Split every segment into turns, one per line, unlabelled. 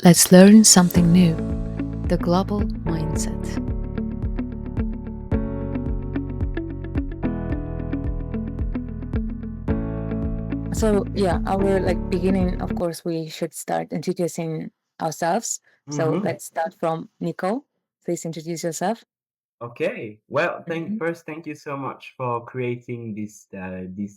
Let's learn something new: the global mindset.
So yeah, our beginning, of course, we should start introducing ourselves. So
Mm-hmm.
let's start from Nico. Please introduce yourself.
Okay. Well,
Mhm.
thank you so much for creating this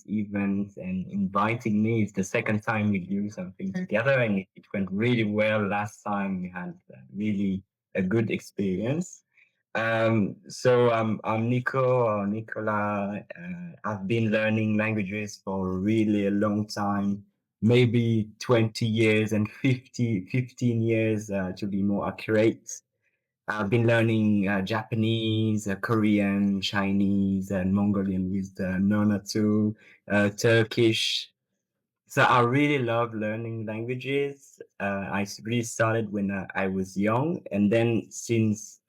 event and inviting me. It's the second time we do something
Mm.
together, and it went really well. Last time we had really a good experience. I'm Nico or Nicola. I've been learning languages for really a long time, maybe 20 years and 15 years to be more accurate. I've been learning Japanese, Korean, Chinese, and Mongolian with Nona too, Turkish. So I really love learning languages. Really started when I was young, and then since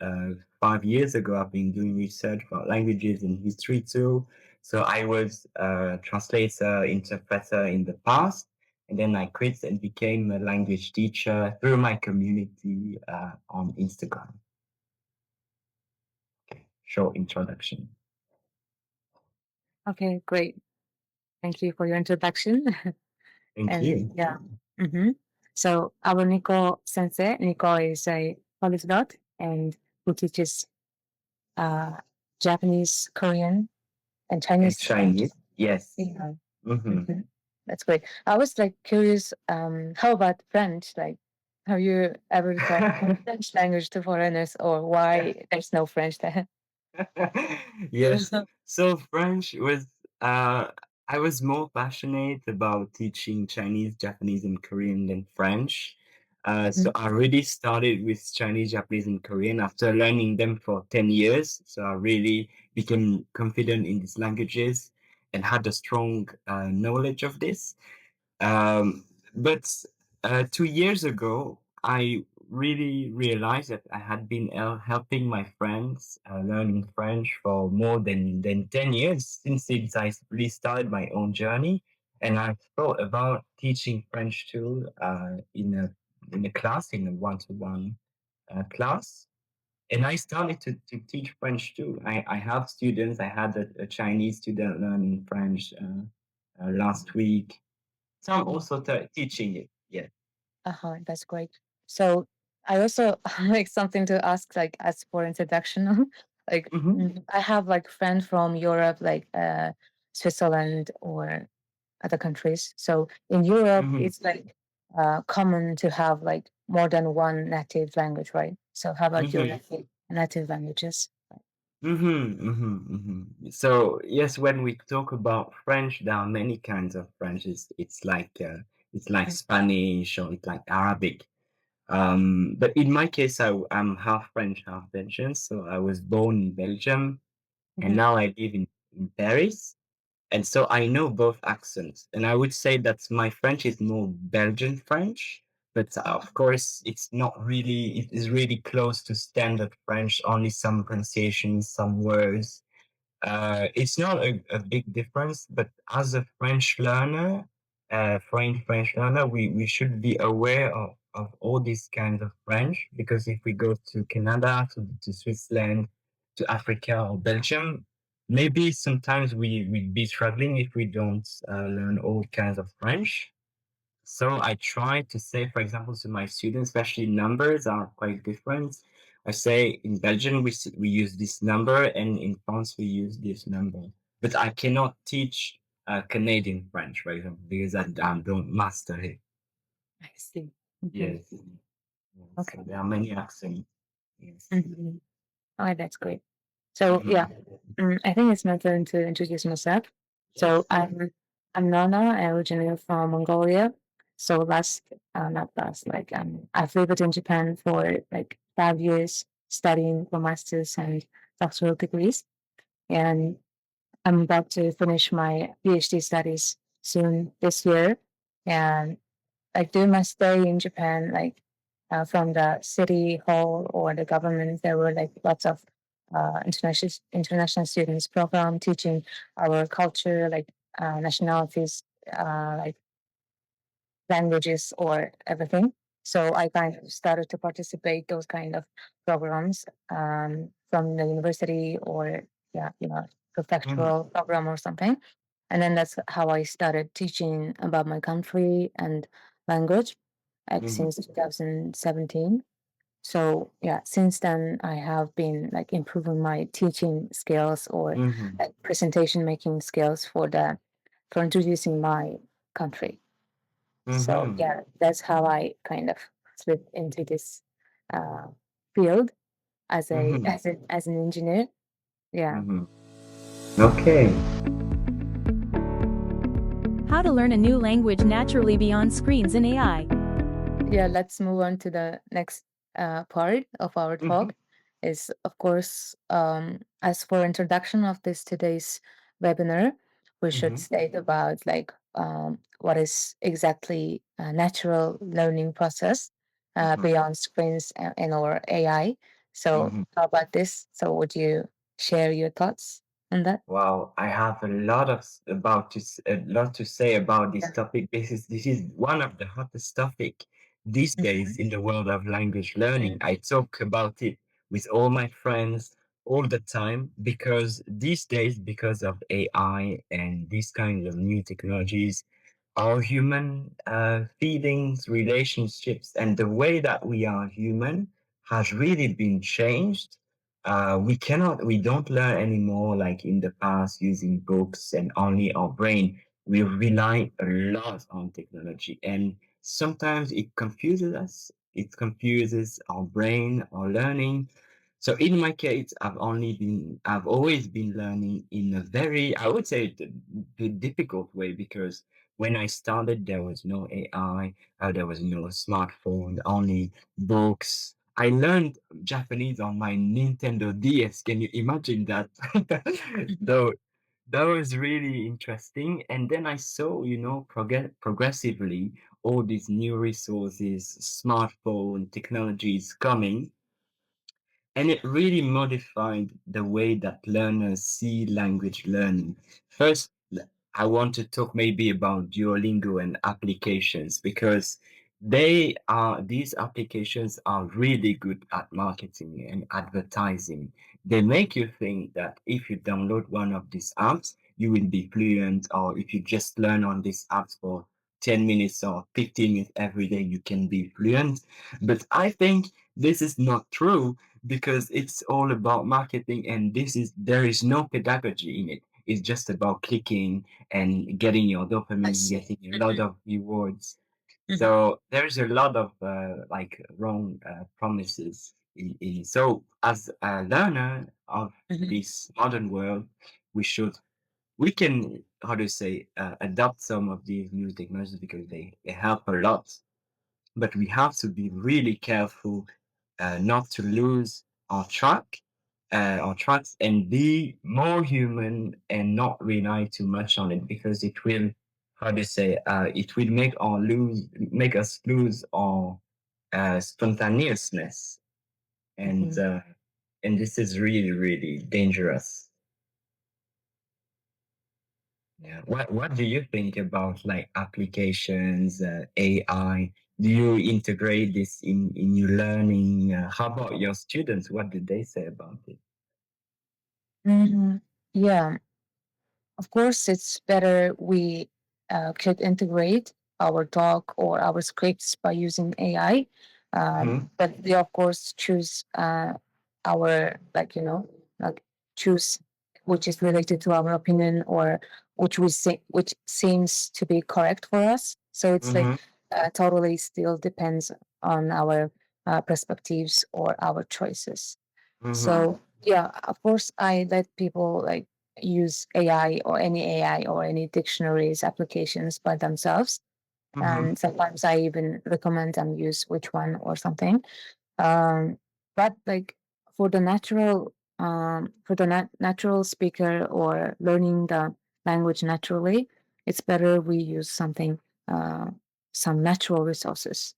5 years ago, I've been doing research about languages and history too. So I was a translator, interpreter in the past, and then I quit and became a language teacher through my community on Instagram. Short introduction.
Okay, great. Thank you for your introduction.
Thank
And
you.
yeah. hmm So our Nico sensei, Nico is a polyglot and who teaches uh, Japanese, Korean, and
And
Chinese
Chinese,
languages.
yes.
Yeah.
Mm-hmm.
Mhm. That's great. I was curious, how about French? Have you ever taught French language to foreigners, or why there's no French there?
Yes. So French was uh I was more passionate about teaching Chinese, Japanese, and Korean than French. So
Mhm.
I really started with Chinese, Japanese, and Korean after learning them for 10 years. So I really became confident in these languages and had a strong knowledge of this. Um, but 2 years ago, I really realized that I had been helping my friends learning French for more than 10 years since I really started my own journey. And I thought about teaching French too in a class, in a one-to-one class. And I started to teach French too. I have students. I had a Chinese student learning French last week, so I'm
Mhm.
also teaching it. Yeah.
Uh-huh, that's great. So I also something to ask, as for introduction.
Mm-hmm.
I have friend from Europe, Switzerland or other countries. So in Europe,
Mm-hmm.
it's common to have more than one native language, right? So how about your
Mm-hmm.
native languages?
Mm-hmm. Mm-hmm. Mm-hmm. So yes, when we talk about French, there are many kinds of French. It's like Spanish or it's like Arabic. But in my case, I'm half French, half Belgian. So I was born in Belgium, and
Mhm.
now I live in Paris. And so I know both accents, and I would say that my French is more Belgian French, but of course it's not really, it is really close to standard French, only some pronunciations, some words. It's not a big difference, but as a French learner, French learner, we should be aware of all these kinds of French, because if we go to Canada, to Switzerland, to Africa or Belgium, maybe sometimes we'd be struggling if we don't learn all kinds of French. So I try to say, for example, to my students, especially numbers are quite different. I say in Belgium we use this number, and in France we use this number. But I cannot teach Canadian French, for example, because I don't master it.
I see. Mhm.
Yes. Yeah, so
Okay.
there are many accents. Yes.
Mhm. Oh, that's great. So yeah,
Mhm.
I think it's my turn to introduce myself. So
Yes.
I'm Nana. I originally from Mongolia. So not last, I've lived in Japan for 5 years, studying for masters and doctoral degrees, and I'm about to finish my PhD studies soon this year. And during my stay in Japan, from the city hall or the government, there were lots of international students program teaching our culture, nationalities, languages or everything. So I kind of started to participate those kind of programs from the university or yeah,
Mhm.
professional program or something. And then that's how I started teaching about my country and language, like
Mhm.
since 2017. So yeah, since then I have been like improving my teaching skills or
Mhm.
like presentation making skills for introducing my country. So
Mhm.
yeah, that's how I kind of slid into this uh, field as a
Mhm.
as an engineer. Yeah.
Mhm. Okay.
How to learn a new language naturally beyond screens and AI.
Yeah, let's move on to the next part of our
Mhm.
talk. Is of course, as for introduction of this today's webinar, we should
Mhm.
state about like what is exactly a natural learning process
Mhm.
beyond screens and or AI. So,
Mhm.
how about this? So, would you share your thoughts on that?
Wow, I have a lot of a lot to say about this
Yeah.
topic. This is one of the hottest topic these days
Mhm.
in the world of language learning. I talk about it with all my friends all the time because these days, because of AI and these kinds of new technologies, our human feelings, relationships, and the way that we are human has really been changed. We don't learn anymore like in the past using books and only our brain. We rely a lot on technology, and sometimes it confuses us. It confuses our brain, our learning. So in my case, I've always been learning in a very, I would say, the difficult way because when I started, there was no AI, there was no smartphone, only books. I learned Japanese on my Nintendo DS. Can you imagine that?
Mhm.
So that was really interesting. And then I saw, progressively all these new resources, smartphone technologies coming, and it really modified the way that learners see language learning. First, I want to talk maybe about Duolingo and applications because these applications are really good at marketing and advertising. They make you think that if you download one of these apps, you will be fluent, or if you just learn on these apps for 10 minutes or 15 minutes every day, you can be fluent. But I think this is not true because it's all about marketing, and there is no pedagogy in it. It's just about clicking and getting your
I
dopamine,
see.
getting a lot
Mhm.
of rewards.
Mhm.
So there's a lot of like wrong promises so as a learner of
Mhm.
this modern world, we can, how to say, adopt some of these new technologies because they help a lot, but we have to be really careful not to lose our tracks, and be more human and not rely too much on it because it will, how do you say, it will make us lose our spontaneousness, and
Mhm.
uh, and this is really really dangerous. Yeah. What do you think about like applications, AI? Do you integrate this in your learning? How about your students? What did they say about it?
Mhm. Yeah. Of course, it's better we could integrate our talk or our scripts by using AI.
Mm-hmm.
But we, of course, choose our, like, like choose which is related to our opinion or which seems to be correct for us. So it's like
Mm-hmm.
totally still depends on our perspectives or our choices.
Mm-hmm.
So yeah, of course, I let people like use AI or any AI or any dictionaries applications by themselves,
Mm-hmm.
and sometimes I even recommend them use which one or something. Um, but like for the natural speaker or learning the language naturally, it's better we use uh, some natural resources.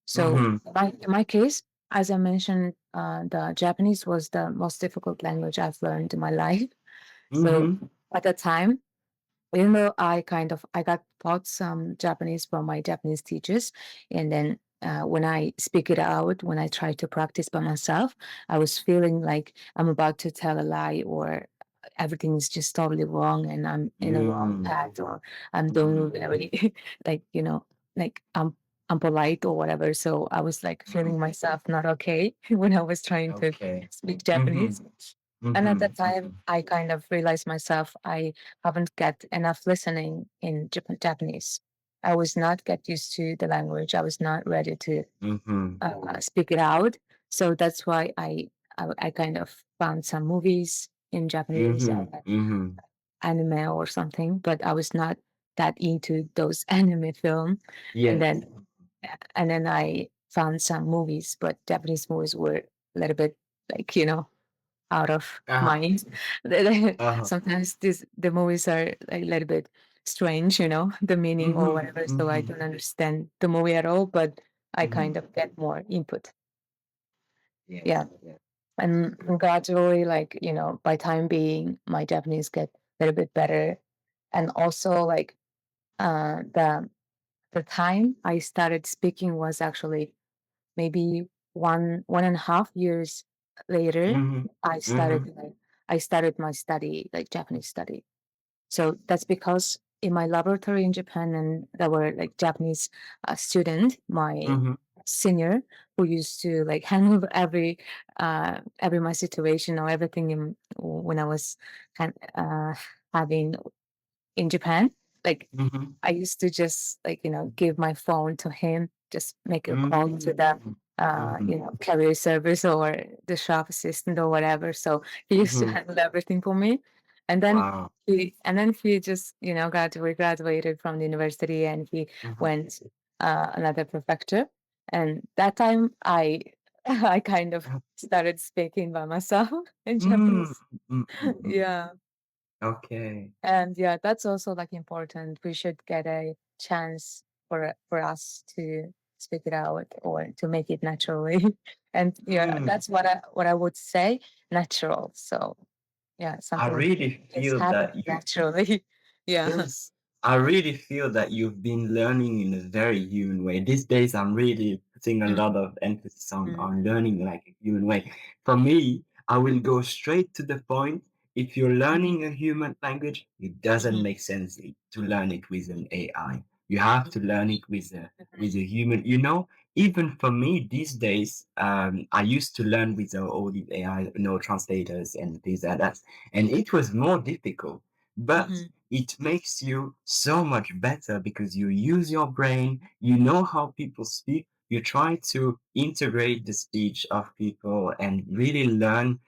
So
Mm-hmm.
in my case, as I mentioned, the Japanese was the most difficult language I've learned in my life. So
Mm-hmm.
at the time, even though I got taught some Japanese from my Japanese teachers, and then when I speak it out, when I try to practice by myself, I was feeling like I'm about to tell a lie, or everything is just totally wrong and I'm in a wrong
Mm,
path, or I'm doing very like, like I'm polite or whatever. So I was like feeling myself not okay when I was trying to
okay.
speak
Mm-hmm.
Japanese. And at
Mm-hmm.
that time, I kind of realized myself I haven't get enough listening in Japanese. I was not get used to the language. I was not ready to
Mm-hmm.
speak it out. So that's why I kind of found some movies in Japanese,
Mm-hmm. Mm-hmm.
anime or something, but I was not that into those anime film. And
Yes.
then I found some movies, but Japanese movies were a little bit like, out of
Uh-huh.
mind.
Uh-huh.
Sometimes the movies are like a little bit strange, the meaning or
Mm-hmm.
whatever. So I
Mm-hmm.
don't understand the movie at all, but I
Mm-hmm.
kind of get more input.
Yes.
Yeah.
Yes.
And gradually, like, by time being, my Japanese get a little bit better. And also like the time I started speaking was actually maybe 1.5 years later.
Mm-hmm.
I
Mm-hmm.
started like I started my study, like Japanese study. So that's because in my laboratory in Japan, and there were like Japanese student, my
Mm-hmm.
senior, who used to like handle every my situation or everything when I was having in Japan. Like
Mm-hmm.
I used to just like, give my phone to him, just make a call to the
Mm-hmm. Mm-hmm.
carrier service or the shop assistant or whatever. So he used to
Mm-hmm.
handle everything for me. And then
Wow.
he just, graduated from the university, and he
Mm-hmm.
went another prefecture. And that time I I kind of started speaking by myself in
Mm-hmm.
Japanese.
Mm-hmm.
Yeah.
Okay.
And yeah, that's also like important. We should get a chance for us to speak it out or to make it naturally. And yeah,
Mm.
that's what I would say, natural. So yeah,
I
something
really
just
feel
happen
that you
naturally. Yeah.
Yes, I really feel that you've been learning in a very human way. These days, I'm really putting a lot of emphasis
Mm,
on learning like a human way. For me, I will go straight to the point. If you're
mhm,
learning a human language, it doesn't
mhm,
make sense to learn it with an AI. You have to learn it
mhm,
with a human. Even for me these days, I used to learn with all the AI, translators and things like that, and it was more difficult. But
mhm,
it makes you so much better because you use your brain, you know how people speak, you try to integrate the speech of people and really learn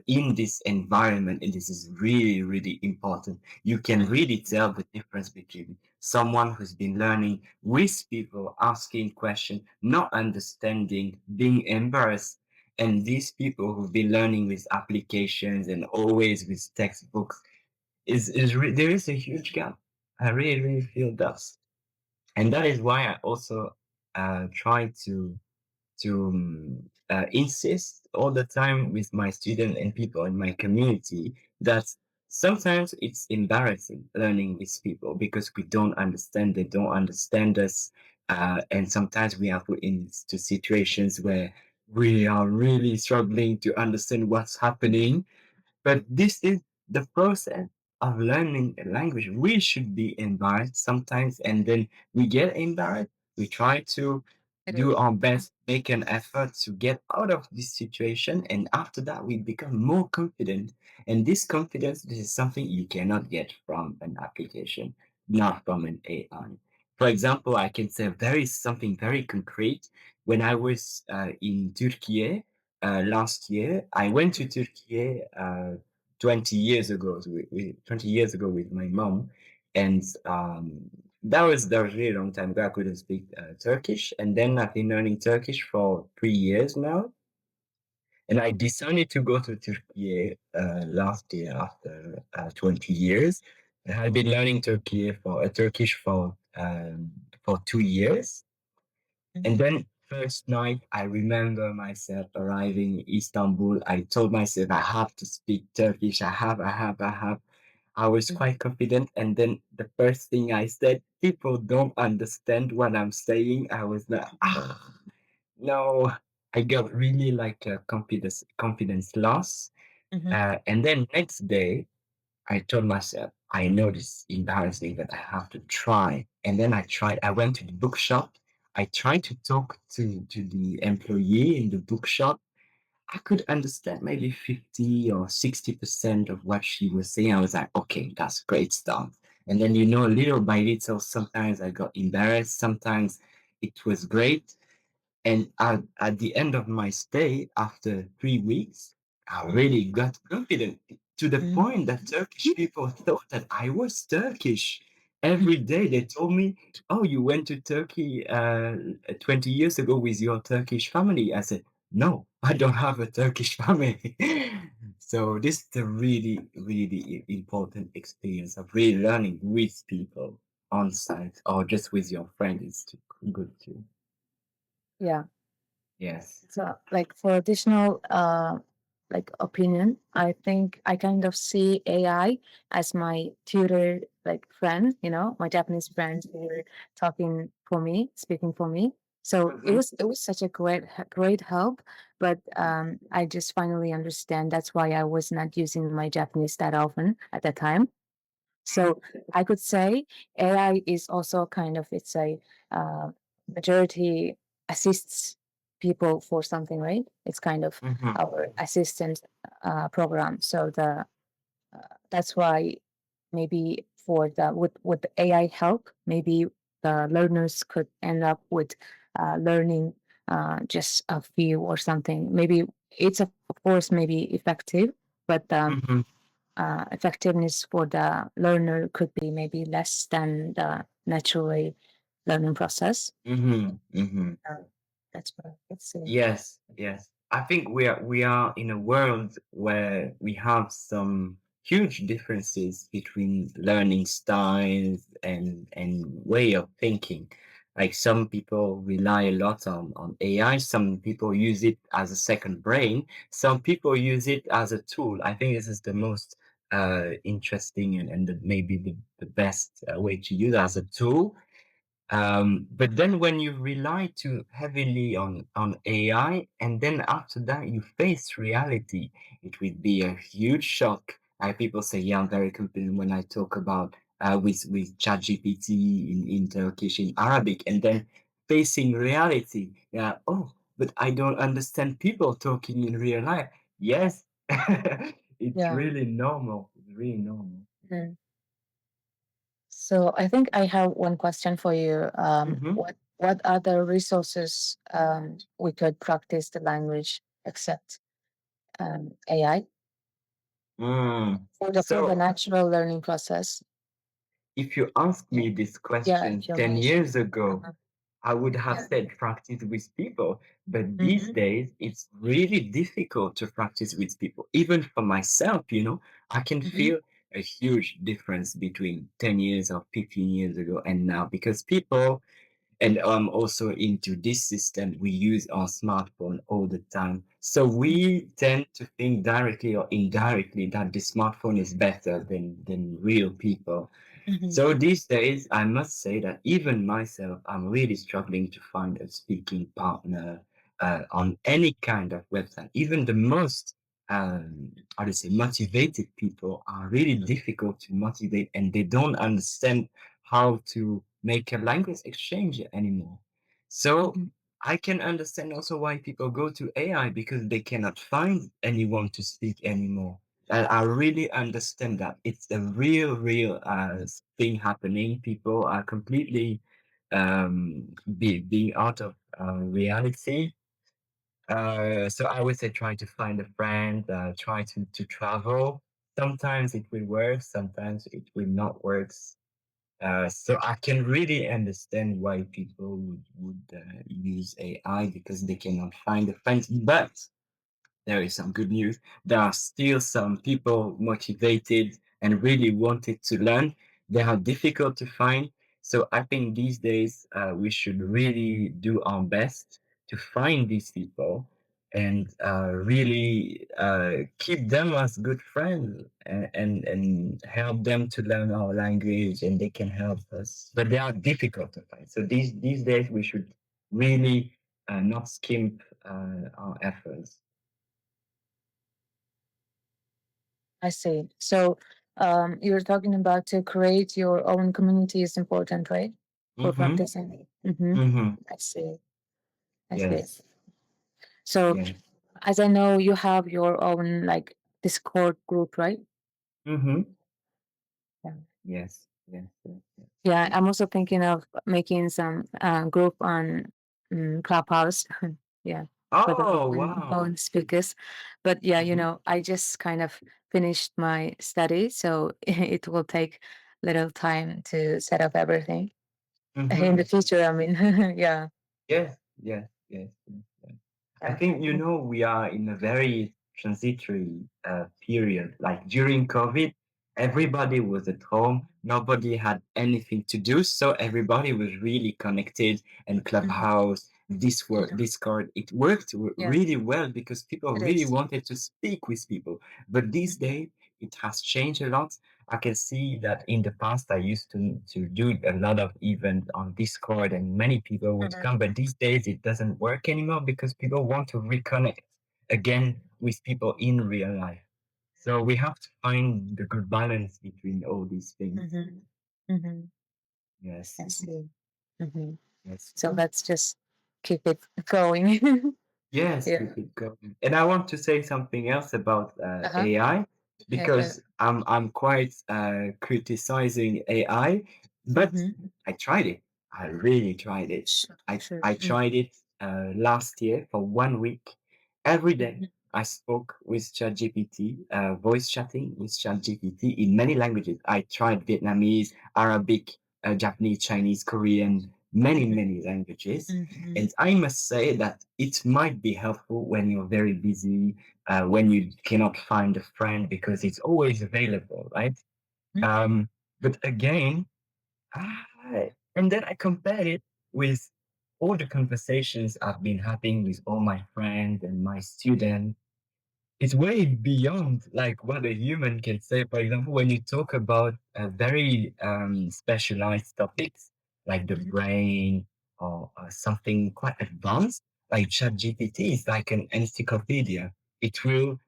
in this environment. And this is really, really important. You can
mhm,
really tell the difference between someone who's been learning with people, asking questions, not understanding, being embarrassed, and these people who've been learning with applications and always with textbooks there is a huge gap. I really, really feel that, and that is why I also try to insist all the time with my students and people in my community that sometimes it's embarrassing learning with people because we don't understand, they don't understand us, and sometimes we are put into situations where we are really struggling to understand what's happening, but this is the process of learning a language. We should be embarrassed sometimes, and then we get embarrassed. We try to
it
do
is.
our best, make an effort to get out of this situation, and after that, we become more confident. And this is something you cannot get from an application, not from an AI. For example, I can say something very concrete. When I was in Turkey last year, I went to Turkey 20 years ago, 20 years ago with my mom. And that was really a long time ago. I couldn't speak Turkish. And then I've been learning Turkish for 3 years now. And I decided to go to Turkey last year after 20 years. And I've been learning Turkish for 2 years. And
Mhm,
then first night, I remember myself arriving in Istanbul. I told myself I have to speak Turkish. I have. I was
mhm,
quite confident. And then the first thing I said, people don't understand what I'm saying, I was like, no, I got really like a confidence loss. And then next day, I told myself, I know this is embarrassing, but I have to try. And then I tried. I went to the bookshop. I tried to talk to the employee in the bookshop. I could understand maybe 50 or 60% of what she was saying. I was like, okay, that's great stuff. And then, little by little, sometimes I got embarrassed. Sometimes it was great. And at the end of my stay, after 3 weeks, I really got confident to the
Mhm.
point that Turkish people thought that I was Turkish. Every day they told me, "Oh, you went to Turkey 20 years ago with your Turkish family." I said, "No, I don't have a Turkish family." So this is a really, really important experience of really learning with people on site or just with your friends. It's good too.
Yeah.
Yes.
So, like for additional like opinion, I think I kind of see AI as my tutor, like friend. My Japanese friends who were talking for me, speaking for me. So it was such a great help. But I just finally understand that's why I was not using my Japanese that often at that time. So I could say AI is also kind of it's a uh, majority assists people for something, right? It's kind of
Mhm.
our assistant program. So that's why maybe for the with the AI help, maybe the learners could end up with learning just a few or something. Maybe it's of course maybe effective, but
Mhm.
effectiveness for the learner could be maybe less than the naturally learning process.
Mhm. Mhm.
Uh, that's what I would say.
Yes, yes. I think we are in a world where we have some huge differences between learning styles and way of thinking. Like some people rely a lot on AI, some people use it as a second brain, some people use it as a tool. I think this is the most interesting and maybe the best way to use it as a tool. But then when you rely too heavily on AI, and then after that you face reality, it will be a huge shock. People say, yeah, I'm very confident when I talk about with ChatGPT in Turkish, in Arabic, and then facing reality. Yeah, oh, but I don't understand people talking in real life. Yes, it's
Yeah.
really normal. It's really normal.
Mm. So I think I have one question for you.
Mm-hmm.
What are the resources we could practice the language except AI
Mm.
for the
So
natural learning process?
if you asked me this
Yeah,
question
if you
10
mind.
years ago,
Uh-huh.
I would have
Yeah.
said practice with people. But these
Mhm.
days, it's really difficult to practice with people. Even for myself, I can
Mhm.
feel a huge difference between 10 years or 15 years ago and now because people and also into this system we use our smartphone all the time, so we tend to think directly or indirectly that the smartphone is better than real people.
Mhm.
So these days I must say that even myself, I'm really struggling to find a speaking partner on any kind of website. Even the most how to say motivated people are really difficult to motivate, and they don't understand how to make a language exchange anymore. So
Mhm.
I can understand also why people go to AI because they cannot find anyone to speak anymore. I really understand that it's a real thing happening. People are completely being out of reality. So I would say try to find a friend, try to travel. Sometimes it will work, sometimes it will not work. So I can really understand why people would use AI because they cannot find a friend. But there is some good news. There are still some people motivated and really wanted to learn. They are difficult to find. So I think these days we should really do our best to find these people and really keep them as good friends, and help them to learn our language, and they can help us. But they are difficult to find. So these days we should really not skimp our efforts.
I see. So you're talking about to create your own community is important, right? For
Mm-hmm.
practicing. Mm-hmm.
Mm-hmm.
I see. I see.
Yes.
So
Yes.
as I know, you have your own like Discord group, right?
Mm-hmm.
Yeah.
Yes. Yes. Yes. Yes.
Yeah, I'm also thinking of making some group on Clubhouse. Yeah, for the
Oh,
foreign
wow.
speakers. But yeah, you
Mm-hmm.
know, I just kind of finished my study, so it will take little time to set up everything in the
Mm-hmm.
future. I mean, yeah.
Yes. Yes. Yes. Yes. Yes. I
Yeah.
think, we are in a very transitory period. Like during COVID, everybody was at home. Nobody had anything to do. So everybody was really connected, and
Mhm.
Clubhouse, Discord, it worked
Yeah,
really well because people
it
really
is.
wanted to speak with people. But these
Mhm.
days, it has changed a lot. I can see that in the past, I used to do a lot of events on Discord, and many people would
Mhm.
come. But these days, it doesn't work anymore because people want to reconnect again with people in real life. So we have to find the good balance between all these things.
Mhm. Mhm.
Yes,
I see. Mhm.
yes,
So let's just keep it going.
yes,
Yeah.
keep it going. And I want to say something else about
Uh-huh.
AI,
Yeah, go.
because I'm quite criticizing AI, but
Mhm.
I tried it. I really tried it.
Sure,
I
sure.
I tried it last year for 1 week. Every day
Mhm.
I spoke with ChatGPT, voice chatting with ChatGPT in many languages. I tried Vietnamese, Arabic, Japanese, Chinese, Korean, many
Mhm.
many languages.
Mhm.
And I must say that it might be helpful when you're very busy, when you cannot find a friend because it's always available, right?
Mhm.
Um, but again, and then I compared it with all the conversations I've been having with all my friends and my students. It's way beyond like what a human can say. For example, when you talk about very specialized topics like the
Mhm.
brain, or something quite advanced, like ChatGPT is like an encyclopedia. It will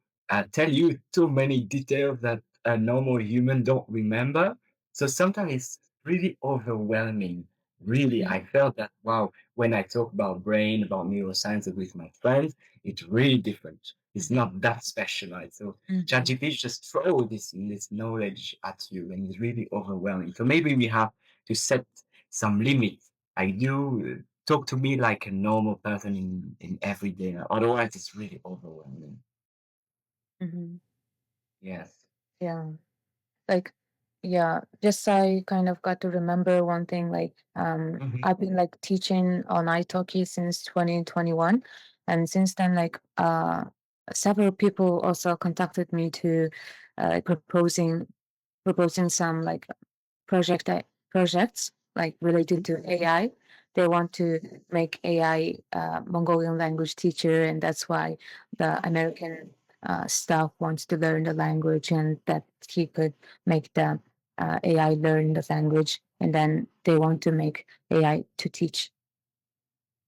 tell you too many details that a normal human don't remember. So sometimes it's really overwhelming. Really,
Mhm.
I felt that, wow, when I talk about brain, about neuroscience with my friends, it's really different. It's
Mhm.
not that specialized. So
Mhm.
ChatGPT just throw this knowledge at you, and it's really overwhelming. So maybe we have to set some limits. I do talk to me like a normal person in every day. Otherwise, it's really overwhelming.
Mhm.
Yes.
Yeah. Like, yeah, just I kind of got to remember one thing, like,
Mm-hmm.
I've been like teaching on italki since 2021. And since then, like, several people also contacted me to like proposing some like projects like related to AI. They want to make AI Mongolian language teacher, and that's why the American staff wants to learn the language, and that he could make the AI learn the language, and then they want to make AI to teach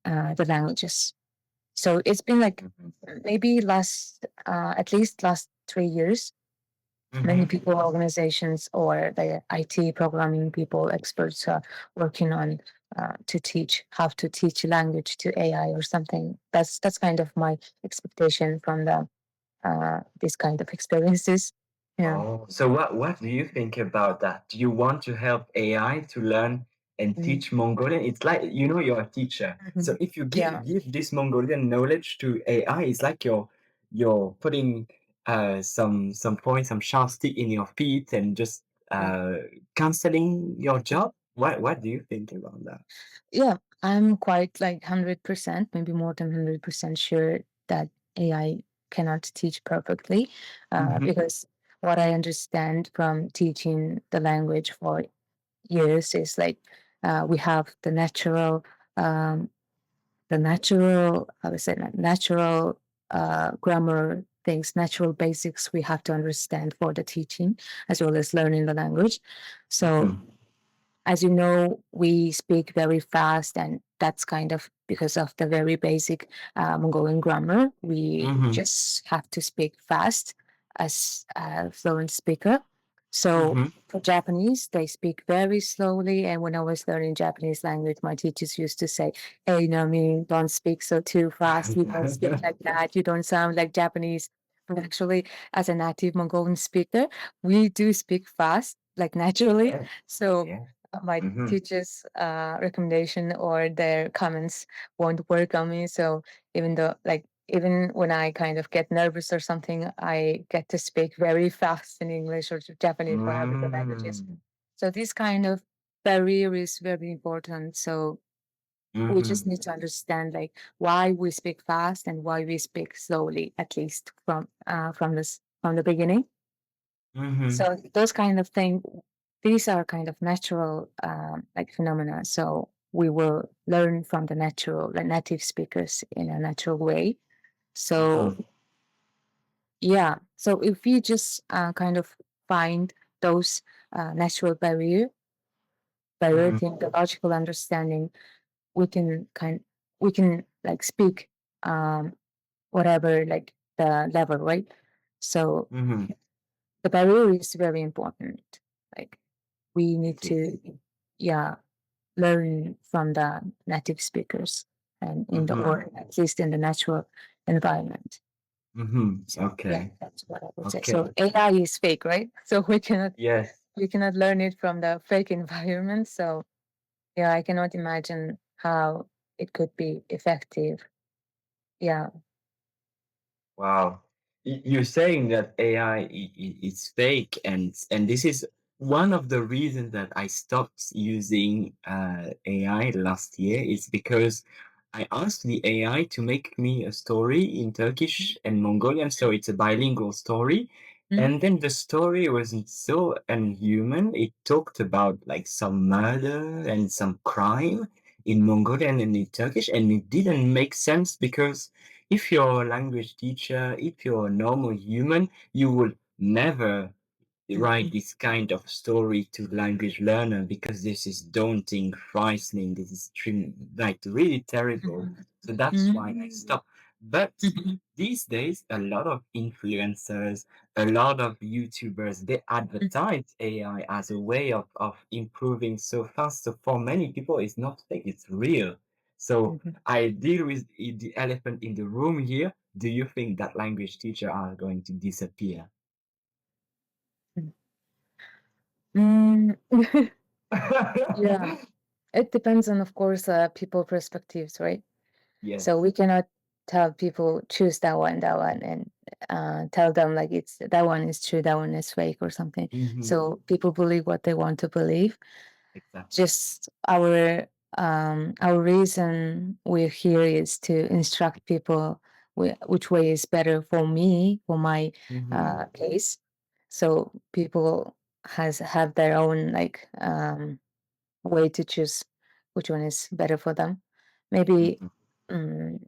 the languages. So it's been like maybe last at least last 3 years. Many
Mm-hmm.
people, organizations, or the IT programming people, experts are working on to teach how to teach language to AI or something. That's kind of my expectation from the this kind of experiences. Yeah.
Oh, so what do you think about that? Do you want to help AI to learn and
Mm.
teach Mongolian? It's like, you're a teacher. So
Mhm.
if you
Yeah.
give this Mongolian knowledge to AI, it's like you're putting some point, some sharp stick in your feet, and just
Mm.
canceling your job. What do you think about that?
Yeah, I'm quite like 100%, maybe more than 100% sure that AI cannot teach perfectly,
Mm-hmm.
because what I understand from teaching the language for years is like we have um, the natural, I would say, natural grammar things, natural basics we have to understand for the teaching as well as learning the language. So
Mhm.
as you know, we speak very fast, and that's kind of because of the very basic Mongolian grammar. We
Mhm.
just have to speak fast as a fluent speaker. So
Mhm.
for Japanese, they speak very slowly. And when I was learning Japanese language, my teachers used to say, "Hey, Nami, don't speak so too fast. You don't speak like that. You don't sound like Japanese." But actually, as a native Mongolian speaker, we do speak fast, like naturally.
Yeah.
So
Yeah.
my
Mhm.
teacher's recommendation or their comments won't work on me. So even though, like, even when I kind of get nervous or something, I get to speak very fast in English or Japanese, whatever the language is.
Mm.
So this kind of barrier is very important. So we just
Mhm.
need to understand like why we speak fast and why we speak slowly, at least from the beginning.
Mhm.
So those kind of things, these are kind of natural like phenomena. So we will learn from the natural, the native speakers in a natural way. So
Mhm.
yeah, so if you just kind of find those natural barrier
Mhm.
thing, the logical understanding, we can we can like speak um, whatever like the level, right? So
Mhm.
the barrier is very important. Like we need
It is.
to, yeah, learn from the native speakers and in the
Mhm.
or at least in the natural environment.
Mhm.
So yeah,
Okay.
that's what I would say.
Okay.
So AI is fake, right? So
Yes.
we cannot learn it from the fake environment. So yeah, I cannot imagine how it could be effective. Yeah.
Wow. You're saying that AI is fake, and this is one of the reasons that I stopped using AI last year is because I asked the AI to make me a story in Turkish and Mongolian, so it's a bilingual story.
Mhm.
And then the story wasn't so unhuman. It talked about like some murder and some crime in Mongolian and in Turkish, and it didn't make sense because if you're a language teacher, if you're a normal human, you will never write this kind of story to language learner because this is daunting, frightening, this is like really terrible.
Mhm.
So that's why I stopped. But
Mhm.
these days, a lot of influencers, a lot of YouTubers, they advertise AI as a way of improving so fast. So for many people, it's not fake, it's real. So
Mhm.
I deal with the elephant in the room here. Do you think that language teacher are going to disappear?
Mm. Yeah, it depends on, of course, people perspectives, right? So
Yes.
we cannot tell people choose that one, and tell them like it's that one is true, that one is fake or something.
Mhm.
So people believe what they want to believe.
Exactly.
Just our reason we're here is to instruct people which way is better for me, for my
Mhm.
case. So people have their own like way to choose which one is better for them. Maybe
Mhm.
um,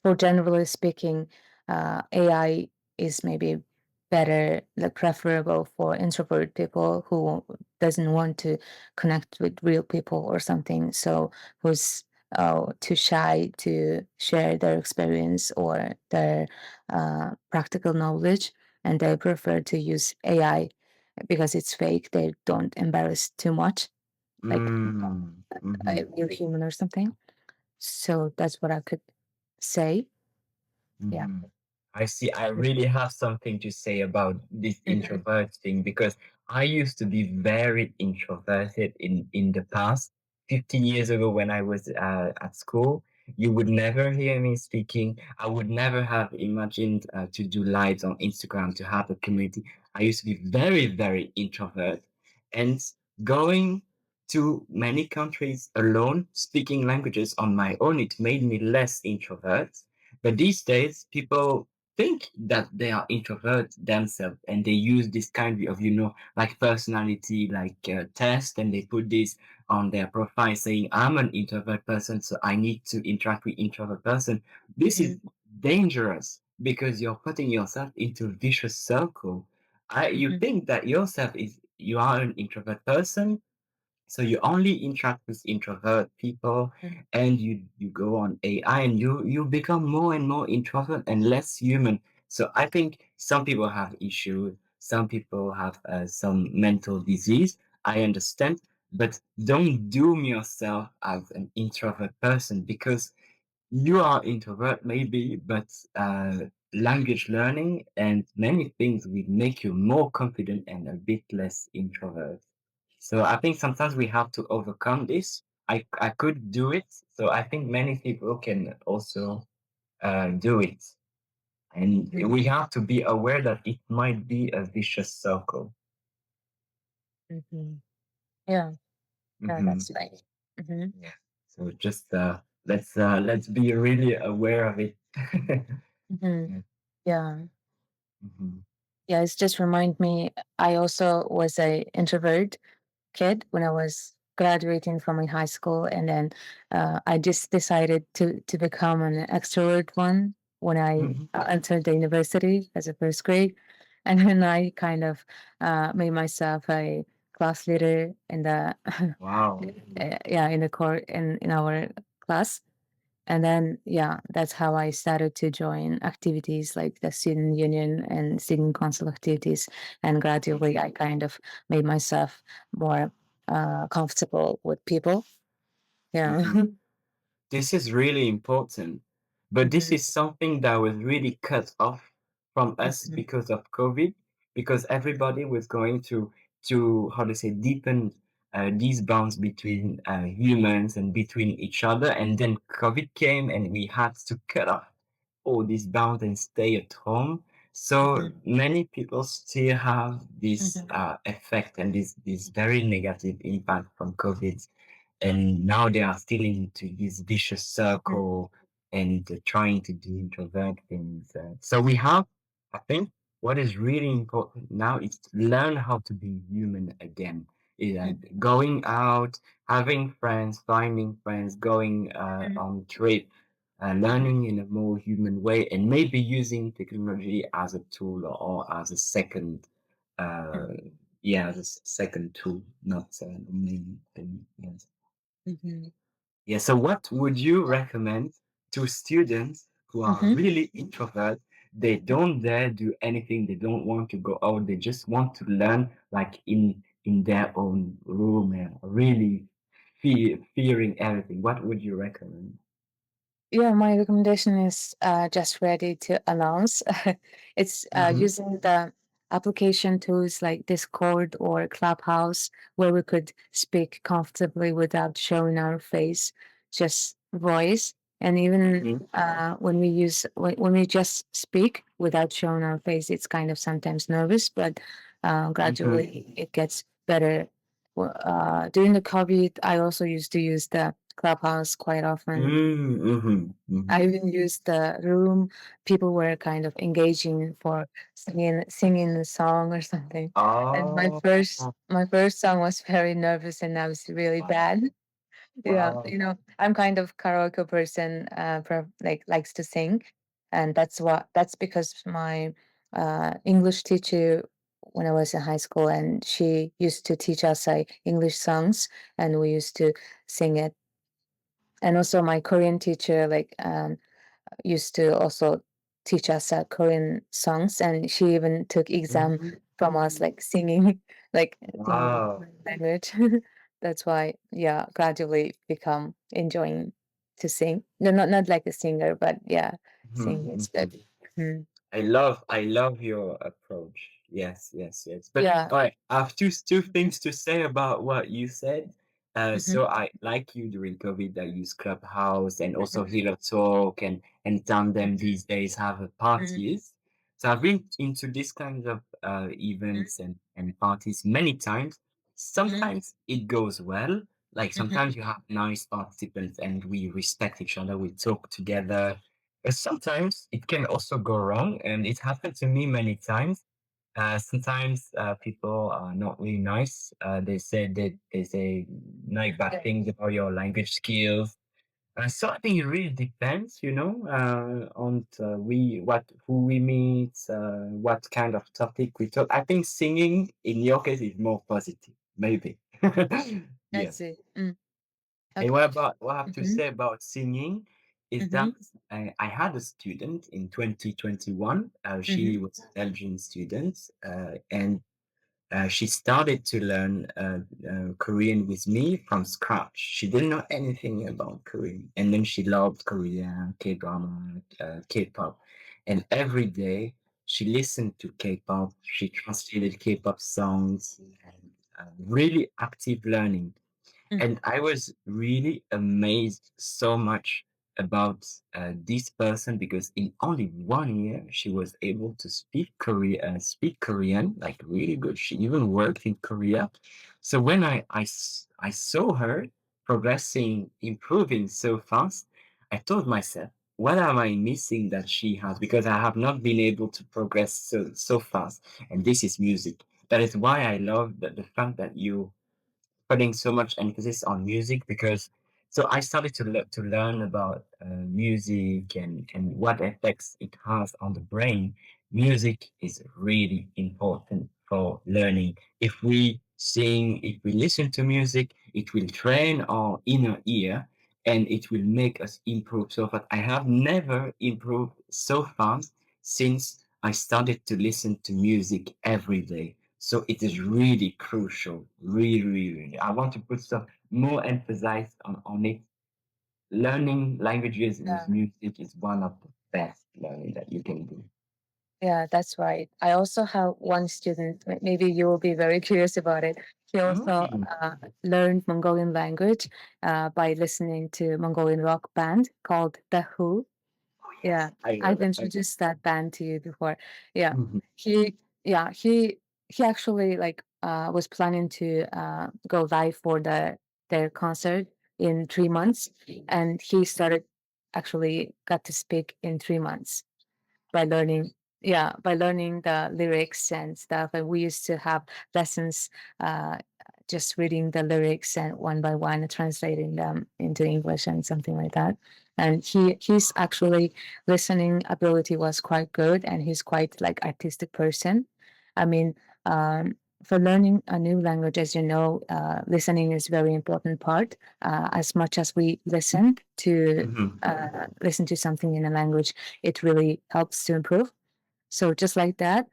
for generally speaking, AI is maybe better, like preferable for introvert people who doesn't want to connect with real people or something. So who's too shy to share their experience or their practical knowledge, and they prefer to use AI because it's fake. They don't embarrass too much, like
Mm.
a
Mhm.
real human or something. So that's what I could say. Yeah.
Mhm. I see. I really have something to say about this
Mhm.
introvert thing because I used to be very introverted in the past. 15 years ago, when I was at school, you would never hear me speaking. I would never have imagined to do lives on Instagram to have a community. I used to be very, very introvert, and going to many countries alone, speaking languages on my own, it made me less introvert. But these days, people think that they are introverts themselves and they use this kind of, like personality, like test, and they put this on their profile saying, I'm an introvert person, so I need to interact with introvert person. This is
Mhm.
dangerous because you're putting yourself into a vicious circle. You
Mhm.
think that yourself is you are an introvert person, so you only interact with introvert people,
Mhm.
and you go on AI, and you become more and more introvert and less human. So I think some people have issues, some people have some mental disease. I understand, but don't doom yourself as an introvert person, because you are introvert maybe, but language learning and many things will make you more confident and a bit less introvert. So I think sometimes we have to overcome this. I could do it. So I think many people can also do it. And
Mhm.
we have to be aware that it might be a vicious circle.
Mhm. Yeah, yeah,
Hmm.
that's right. Mhm.
Yeah. So just let's be really aware of it.
Mhm.
Yeah.
Yeah.
Mhm.
Yeah, it's just remind me I also was a introvert kid when I was graduating from my high school, and then I just decided to become an extrovert one when I
Mhm.
entered the university as a first grade, and then I kind of made myself a class leader in the
Wow.
yeah, in the court in our class. And then, yeah, that's how I started to join activities like the student union and student council activities. And gradually, I kind of made myself more comfortable with people. Yeah.
Mhm. This is really important. But this
Mhm,
is something that was really cut off from us
mhm,
because of COVID, because everybody was going to how to say deepen these bonds between humans and between each other, and then COVID came and we had to cut off all these bounds and stay at home. So
mhm,
many people still have this
mhm,
effect and this very negative impact from COVID, and now they are still into this vicious
mhm,
circle and trying to do introvert things. So we have, I think, what is really important now is to learn how to be human again. Yeah,
mhm,
going out, having friends, finding friends, going
mhm,
on trip,
mhm,
learning in a more human way, and maybe using technology as a tool or as a second, uh, yeah, as a second tool, not the main thing. Yes.
mhm,
Yeah, so what would you recommend to students who are
mhm,
really introvert? They don't dare do anything, they don't want to go out, they just want to learn like in their own room and really fearing everything. What would you recommend?
Yeah, my recommendation is just ready to announce. It's
Mm-hmm.
using the application tools like Discord or Clubhouse, where we could speak comfortably without showing our face, just voice. And even
Mm-hmm.
when we just speak without showing our face, it's kind of sometimes nervous, but
Mm-hmm.
gradually it gets better. During the COVID, I also used to use the Clubhouse quite often.
Mm-hmm. Mm-hmm.
I even used the room. People were kind of engaging for singing a song or something. And
Oh,
my first song was very nervous and I was really
wow.
bad. Yeah,
Wow.
I'm kind of karaoke person, like likes to sing, and that's because my English teacher when I was in high school, and she used to teach us like English songs, and we used to sing it. And also my Korean teacher, like used to also teach us Korean songs, and she even took exam from us,
Mm.
like singing, like singing
Wow.
Korean language. That's why, yeah, gradually become enjoying to sing. No, not like a singer, but yeah, singing is good.
Mm-hmm.
Mm.
I love your approach. Yes, yes, yes. But
Yeah.
all right, I have two things to say about what you said.
Mhm,
So I like you during COVID. I use Clubhouse and also
mhm,
Hilo Talk and Tandem these days have
mhm,
parties. So I've been into these kinds of
mhm,
events and parties many times.
mhm,
Sometimes it goes well. Like
mhm,
sometimes you have nice participants and we respect each other. We talk together, but sometimes it can also go wrong, and it happened to me many times. Sometimes people are not really nice. They say like bad things about your language skills. So I think it really depends, on who we meet, what kind of topic we talk. I think singing in your case is more positive, maybe.
I
Yes.
see.
And
Okay.
what I have to
Mm-hmm.
say about singing is
Mm-hmm.
that I had a student in 2021.
Mm-hmm.
She was a Belgian student, and she started to learn Korean with me from scratch. She didn't know anything about Korean, and then she loved Korean K-drama, K-pop, and every day she listened to K-pop. She translated K-pop songs, and really active learning.
Mm-hmm.
And I was really amazed so much about this person because in only 1 year she was able to speak Korean like really good. She even worked in Korea. So when I saw her progressing, improving so fast, I told myself, what am I missing that she has? Because I have not been able to progress so fast. And this is music. That is why I love the fact that you putting so much emphasis on music because so I started to learn about music and what effects it has on the brain. Music is really important for learning. If we sing, if we listen to music, it will train our inner ear and it will make us improve so fast. I have never improved so fast since I started to listen to music every day. So it is really crucial, really, really, really. I want to put some more emphasis on it. Learning languages with
Yeah.
music is one of the best learning that you can do.
Yeah, that's right. I also have one student, maybe you will be very curious about it. He also
Mm.
learned Mongolian language by listening to Mongolian rock band called The Who.
Oh
Yeah,
yes, I know
I've
that.
introduced that band to you before. Yeah,
Mhm.
he, yeah, he actually like was planning to go live for their concert in 3 months, and he started actually got to speak in 3 months by learning. Yeah, by learning the lyrics and stuff. And we used to have lessons, uh, just reading the lyrics and one by one translating them into English and something like that. And his actually listening ability was quite good, and he's quite like artistic person. I mean, for learning a new language, as you know, listening is very important part. As much as we
Mhm.
listen to something in a language, it really helps to improve. So just like that,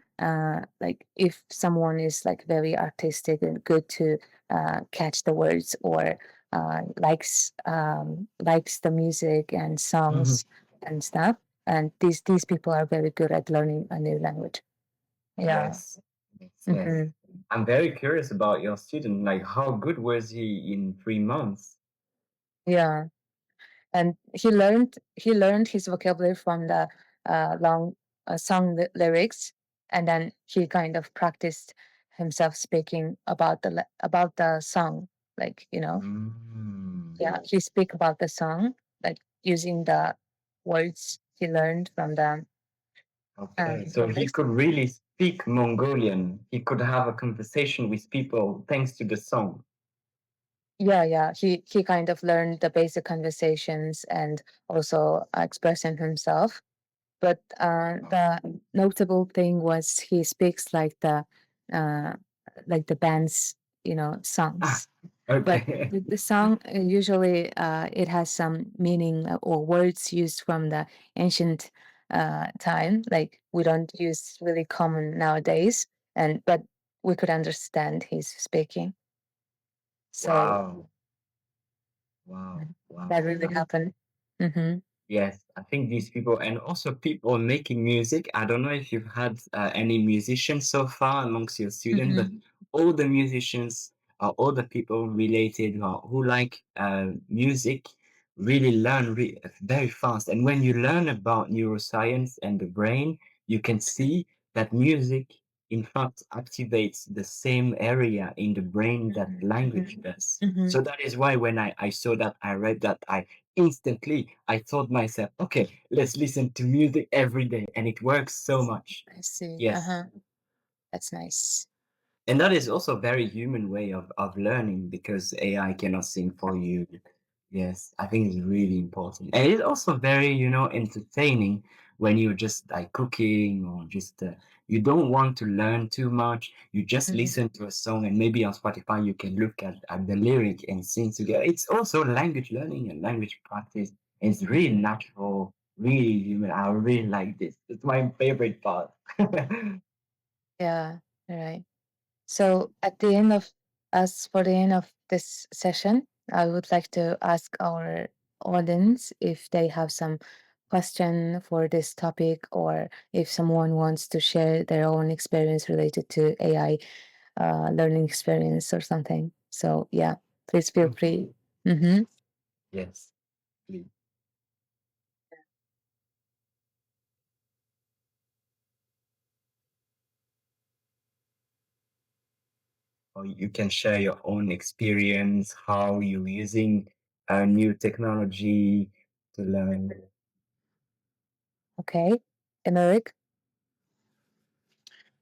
like if someone is like very artistic and good to catch the words or likes the music and
Mhm.
songs and stuff, and these people are very good at learning a new language. Yeah.
Yes. Yes, yes.
Hmm.
I'm very curious about your student. Like, how good was he in 3 months?
Yeah. And he learned his vocabulary from the long song lyrics, and then he kind of practiced himself speaking about about the song, like
Mm.
yeah, he speak about the song like using the words he learned from the
Okay, so he
lyrics.
could really speak Mongolian. He could have a conversation with people thanks to the song.
Yeah, yeah, he kind of learned the basic conversations and also expressing himself. But the notable thing was he speaks uh, like the band's
Ah,
songs. But
okay.
the song usually it has some meaning or words used from the ancient time. Like we don't use really common nowadays, and but we could understand he's speaking. So
Wow. Wow.
that
Wow.
really happened. Mm-hmm.
Yes, I think these people and also people making music. I don't know if you've had any musicians so far amongst your students, but
Mm-hmm.
all the musicians or all the people related who like music really learn very fast. And when you learn about neuroscience and the brain, you can see that music, in fact, activates the same area in the brain that language does.
Mm-hmm.
So that is why when I saw that, I read that, I instantly I told myself, okay, let's listen to music every day, and it works so much.
I see.
Yes,
Uh-huh. That's nice.
and that is also a very human way of learning because AI cannot sing for you. Yes, I think it's really important. And it's also very, entertaining when you're just like cooking or just, you don't want to learn too much. You just
Mhm.
listen to a song and maybe on Spotify you can look at the lyric and sing together. It's also language learning and language practice. It's really natural, really human. I really like this. It's my favorite part.
Yeah, right. So at the end of as for the end of this session, I would like to ask our audience if they have some question for this topic or if someone wants to share their own experience related to AI learning experience or something. So yeah, please feel free. Mm-hmm.
Yes, please. Or you can share your own experience, how you're using new technology to learn.
Okay, Emerick.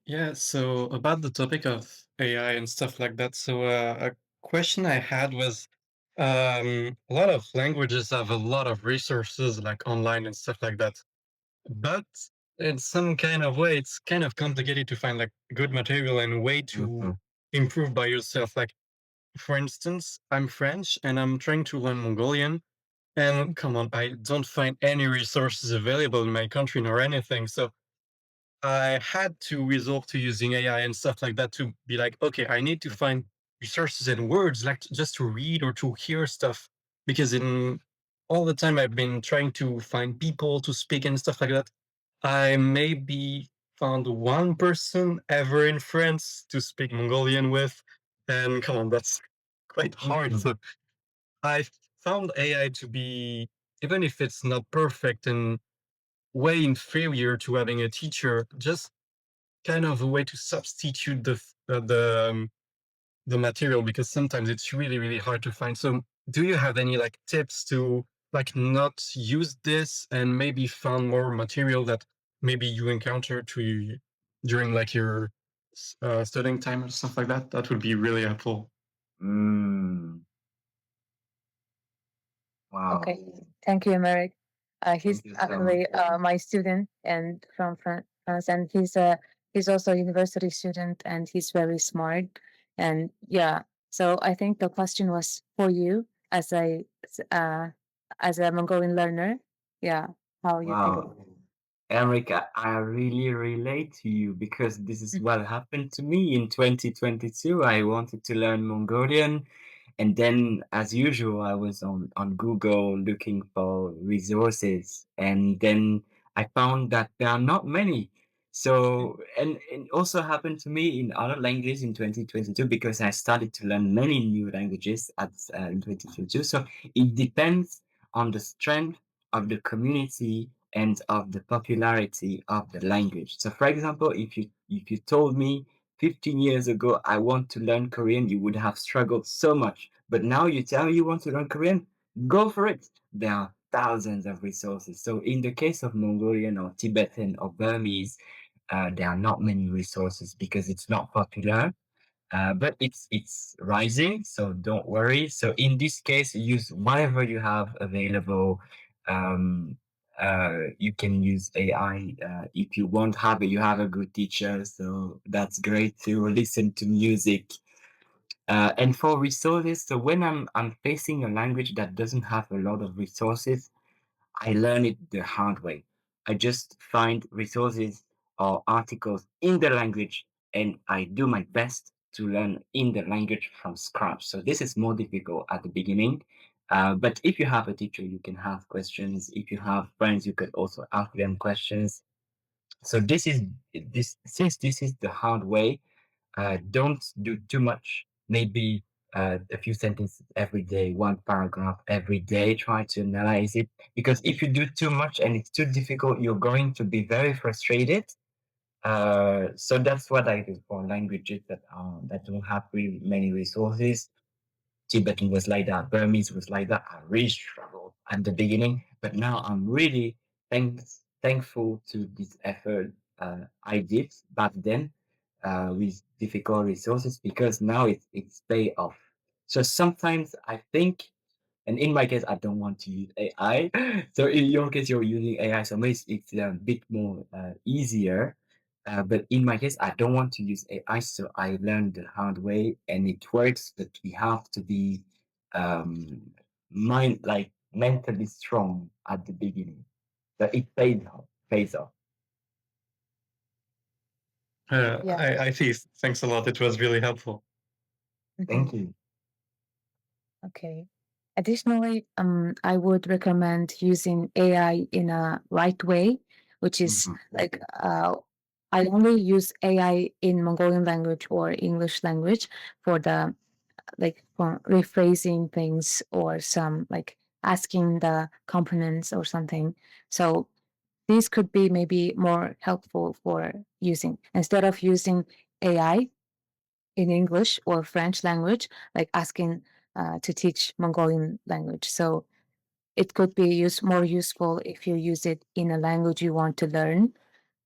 Yeah, so about the topic of AI and stuff like that. So a question I had was a lot of languages have a lot of resources like online and stuff like that. But in some kind of way, it's kind of complicated to find like good material and way to
Mhm.
improve by yourself. Like, for instance, I'm French and I'm trying to learn Mongolian. And come on, I don't find any resources available in my country nor anything. So I had to resort to using AI and stuff like that to be like, okay, I need to find resources and words like just to read or to hear stuff. Because in all the time I've been trying to find people to speak and stuff like that, I maybe found one person ever in France to speak Mongolian with. And come on, that's quite hard. So I found AI to be, even if it's not perfect and way inferior to having a teacher, just kind of a way to substitute the material because sometimes it's really really hard to find. So do you have any like tips to like not use this and maybe found more material that maybe you encounter to during like your studying time and stuff like that? That would be really helpful.
Mm, wow.
Okay, thank you, Emerick. He's
Thank you so much.
actually my student and from France, and he's also a university student, and he's very smart. And yeah, so I think the question was for you uh, as a Mongolian learner. Yeah, how you think
Wow.
about it?
Eric, I really relate to you because this is
Mhm.
what happened to me in 2022. I wanted to learn Mongolian, and then, as usual, I was on Google looking for resources, and then I found that there are not many. So, and it also happened to me in other languages in 2022 because I started to learn many new languages in 2022. So it depends on the strength of the community and of the popularity of the language. So, for example, if you told me 15 years ago I want to learn Korean, you would have struggled so much. But now you tell me you want to learn Korean, go for it. There are thousands of resources. So, in the case of Mongolian or Tibetan or Burmese, there are not many resources because it's not popular. But it's rising, so don't worry. So in this case, use whatever you have available. Um, you can use AI if you won't have it. You have a good teacher, so that's great to listen to music. And for resources, so when I'm facing a language that doesn't have a lot of resources, I learn it the hard way. I just find resources or articles in the language and I do my best to learn in the language from scratch. So this is more difficult at the beginning. But if you have a teacher, you can have questions. If you have friends, you could also ask them questions. So since this is the hard way, don't do too much. Maybe a few sentences every day, one paragraph every day. Try to analyze it because if you do too much and it's too difficult, you're going to be very frustrated. So that's what I do for languages that don't have really many resources. Tibetan was like that. Burmese was like that. I really struggled at the beginning, but now I'm really thankful to this effort I did back then with difficult resources because now it's pay off. So sometimes I think And in my case, I don't want to use AI. So in your case, you're using AI, so maybe it's a bit more easier. But in my case, I don't want to use AI, so I learned the hard way, and it works. But we have to be um, mentally strong at the beginning. But it pays off.
Yeah.
I see. Thanks a lot. It was really helpful.
Mhm.
Thank you.
Okay. Additionally, I would recommend using AI in a right way, which is
Mhm.
like I only use AI in Mongolian language or English language for the for rephrasing things or some like asking the components or something. So these could be maybe more helpful for using instead of using AI in English or French language, like asking to teach Mongolian language. So it could be more useful if you use it in a language you want to learn.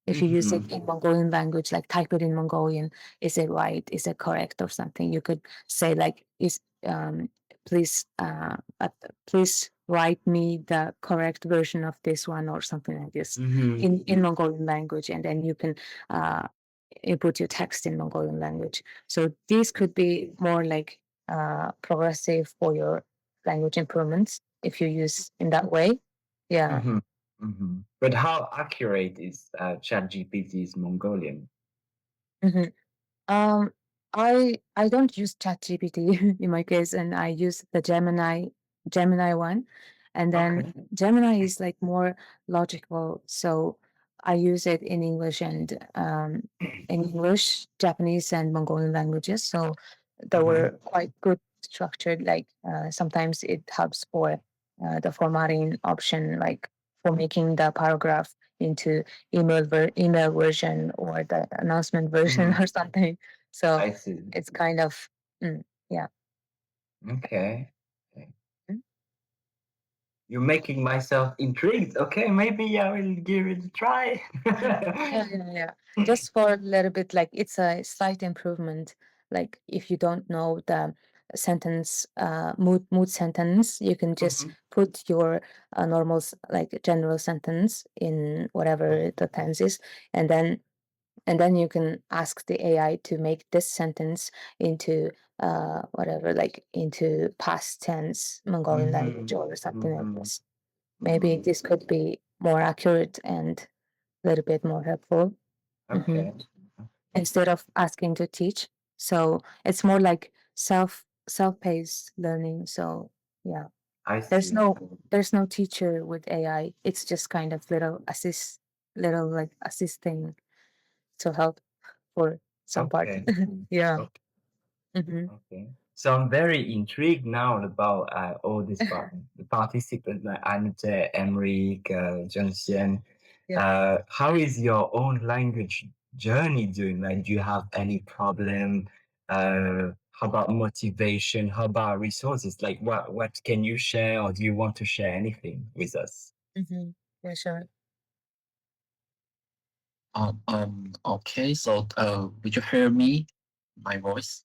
If you use it in Mongolian language, like type it in Mongolian, is it right? Is it correct or something? You could say like, is please please write me the correct version of this one or something like this in Mongolian language, and then you can uh, input your text in Mongolian language. So these could be more like progressive for your language improvements if you use in that way. Yeah.
But how accurate is ChatGPT's Mongolian?
Mhm. Um, I don't use ChatGPT in my case, and I use the Gemini one, and
Okay.
then Gemini is like more logical. So I use it in English and in English, Japanese, and Mongolian languages. So they were quite good structured. Like sometimes it helps for the formatting option, like for making the paragraph into email version or the announcement version or something. So
I see.
it's kind of yeah.
Okay.
Mm.
You're making myself intrigued. Okay, maybe I will give it a try.
Yeah. Just for a little bit, like it's a slight improvement. Like if you don't know the sentence, mood sentence, you can just put your normal like general sentence in whatever the tense is, and then you can ask the AI to make this sentence into whatever, like into past tense Mongolian language or something like this. Maybe this could be more accurate and a little bit more helpful
Okay.
instead of asking to teach. So it's more like self-paced learning. So yeah,
I
there's
see.
no teacher with AI. It's just kind of little like assisting to help for some part.
Okay.
Yeah.
Okay.
hmm
Okay. So I'm very intrigued now about all these the participants like Anute, Emric, Johnson.
Yeah.
How is your own language journey doing? Like, do you have any problem? How about motivation? How about resources? Like, what can you share, or do you want to share anything with us?
Yeah, sure.
Okay, so would you hear me? My voice?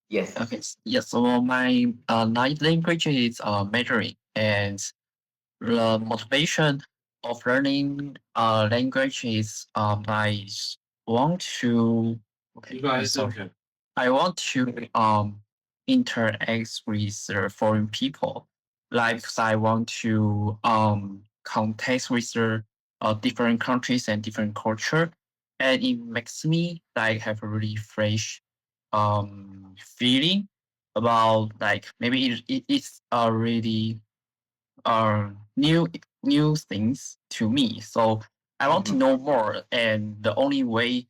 Yes.
Okay, yes, so my ninth language is Mandarin, and the motivation of learning language is want to sorry. I want to interact with foreign people. Like I want to contact with different countries and different culture, and it makes me like have a really fresh feeling about like maybe it's a really new things to me. So I want to know more, and the only way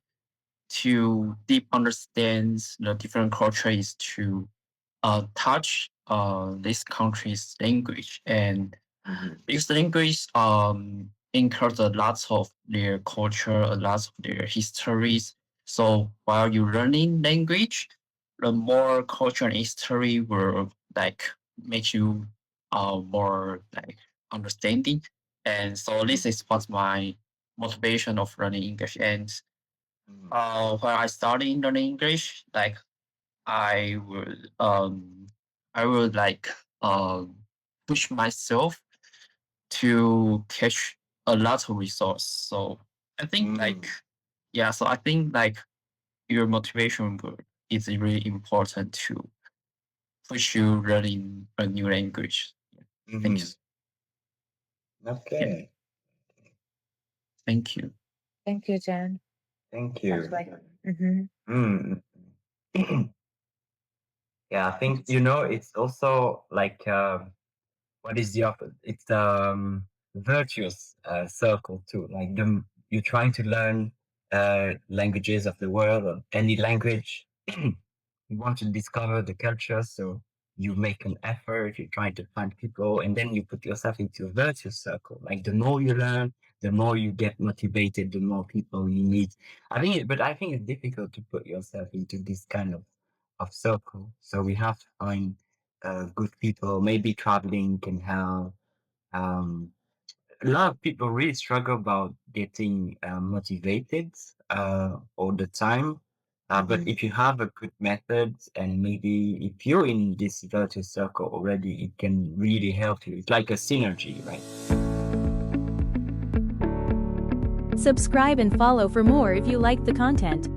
to deep understand the different culture is to touch this country's language, and because the language includes a lot of their culture, a lot of their histories. So while you're learning language, the more culture and history will like make you more like understanding. And so this is what's my motivation of learning English. And when I started learning English, like I would I would like um push myself to catch a lot of resource. So I think like so I think like your motivation is really important to push you learning a new language. Thank you.
Okay.
Thank you.
Thank you, Jen.
Thank
That's
you.
like, mm-hmm.
Mm. Yeah, I think it's also like what is the opposite? It's virtuous circle too. Like you're trying to learn languages of the world or any language. You want to discover the culture, so you make an effort. You're trying to find people, and then you put yourself into a virtuous circle. Like the more you learn, the more you get motivated, the more people you meet. I think it's difficult to put yourself into this kind of circle. So we have to find good people. Maybe traveling can help. Um, a lot of people really struggle about getting motivated all the time. But if you have a good method and maybe if you're in this virtual circle already, it can really help you. It's like a synergy, right?
Subscribe and follow for more if you liked the content.